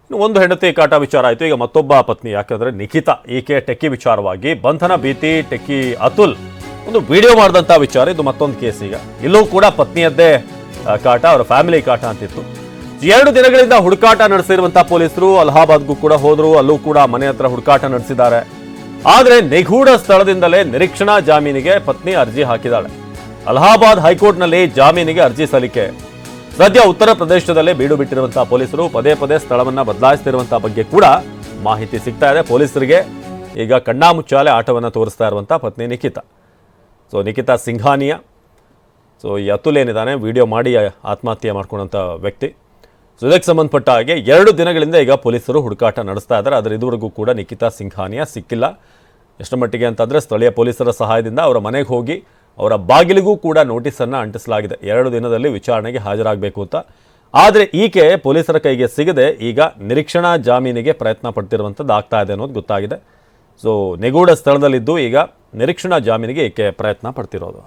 ಇನ್ನು ಒಂದು ಹೆಂಡತಿ ಕಾಟ ವಿಚಾರ ಆಯಿತು. ಈಗ ಮತ್ತೊಬ್ಬ ಪತ್ನಿ, ಯಾಕಂದರೆ ನಿಖಿತಾ, ಈಕೆ ಟೆಕ್ಕಿ ವಿಚಾರವಾಗಿ ಬಂಧನ ಭೀತಿ ಟೆಕ್ಕಿ ಅತುಲ್ ಒಂದು ವಿಡಿಯೋ ಮಾಡಿದಂಥ ವಿಚಾರ. ಇದು ಮತ್ತೊಂದು ಕೇಸ್. ಈಗ ಇಲ್ಲೂ ಕೂಡ ಪತ್ನಿಯದ್ದೇ ಕಾಟ, ಅವರ ಫ್ಯಾಮಿಲಿ ಕಾಟ ಅಂತಿತ್ತು. 2 ದಿನಗಳಿಂದ ಹುಡುಕಾಟ ನಡೆಸಿರುವಂಥ ಪೊಲೀಸರು ಅಲಹಾಬಾದ್ಗೂ ಕೂಡ ಹೋದರು. ಅಲ್ಲೂ ಕೂಡ ಮನೆ ಹತ್ರ ಹುಡುಕಾಟ ನಡೆಸಿದ್ದಾರೆ. ಆದರೆ ನಿಗೂಢ ಸ್ಥಳದಿಂದಲೇ ನಿರೀಕ್ಷಣಾ ಜಾಮೀನಿಗೆ ಪತ್ನಿ ಅರ್ಜಿ ಹಾಕಿದ್ದಾಳೆ. ಅಲಹಾಬಾದ್ ಹೈಕೋರ್ಟ್ನಲ್ಲಿ ಜಾಮೀನಿಗೆ ಅರ್ಜಿ ಸಲ್ಲಿಕೆ. ಸದ್ಯ ಉತ್ತರ ಪ್ರದೇಶದಲ್ಲೇ ಬೀಡು ಬಿಟ್ಟಿರುವಂತಹ ಪೊಲೀಸರು ಪದೇ ಪದೇ ಸ್ಥಳವನ್ನ ಬದಲಾಯಿಸುತ್ತಿರುವಂತಹ ಬಗ್ಗೆ ಕೂಡ ಮಾಹಿತಿ ಸಿಗ್ತಾ ಇದೆ. ಪೊಲೀಸರಿಗೆ ಈಗ ಕಣ್ಣಾಮುಚ್ಚಾಲೆ ಆಟವನ್ನು ತೋರಿಸ್ತಾ ಇರುವಂತಹ ಪತ್ನಿ ನಿಖಿತಾ. ನಿಖಿತಾ ಸಿಂಘಾನಿಯಾ. ಈ ಅತುಲ್ ಏನಿದ್ದಾನೆ, ವಿಡಿಯೋ ಮಾಡಿ ಆತ್ಮಹತ್ಯೆ ಮಾಡ್ಕೊಂಡಂಥ ವ್ಯಕ್ತಿ. ಇದಕ್ಕೆ ಸಂಬಂಧಪಟ್ಟ ಹಾಗೆ 2 ದಿನಗಳಿಂದ ಈಗ ಪೊಲೀಸರು ಹುಡುಕಾಟ ನಡೆಸ್ತಾ ಇದ್ದಾರೆ. ಆದರೆ ಇದುವರೆಗೂ ಕೂಡ ನಿಖಿತಾ ಸಿಂಘಾನಿಯಾ ಸಿಕ್ಕಿಲ್ಲ. ಎಷ್ಟು ಮಟ್ಟಿಗೆ ಅಂತಂದರೆ ಸ್ಥಳೀಯ ಪೊಲೀಸರ ಸಹಾಯದಿಂದ ಅವರ ಮನೆಗೆ ಹೋಗಿ ಅವರ ಬಾಗಿಲಿಗೂ ಕೂಡ ನೋಟಿಸನ್ನು ಅಂಟಿಸಲಾಗಿದೆ. 2 ದಿನದಲ್ಲಿ ವಿಚಾರಣೆಗೆ ಹಾಜರಾಗಬೇಕು ಅಂತ. ಆದರೆ ಈಕೆ ಪೊಲೀಸರ ಕೈಗೆ ಸಿಗದೆ ಈಗ ನಿರೀಕ್ಷಣಾ ಜಾಮೀನಿಗೆ ಪ್ರಯತ್ನ ಪಡ್ತಿರುವಂಥದ್ದು ಆಗ್ತಾ ಇದೆ ಅನ್ನೋದು ಗೊತ್ತಾಗಿದೆ. ನಿಗೂಢ ಸ್ಥಳದಲ್ಲಿದ್ದು ಈಗ ನಿರೀಕ್ಷಣಾ ಜಾಮೀನಿಗೆ ಈಕೆ ಪ್ರಯತ್ನ ಪಡ್ತಿರೋದು.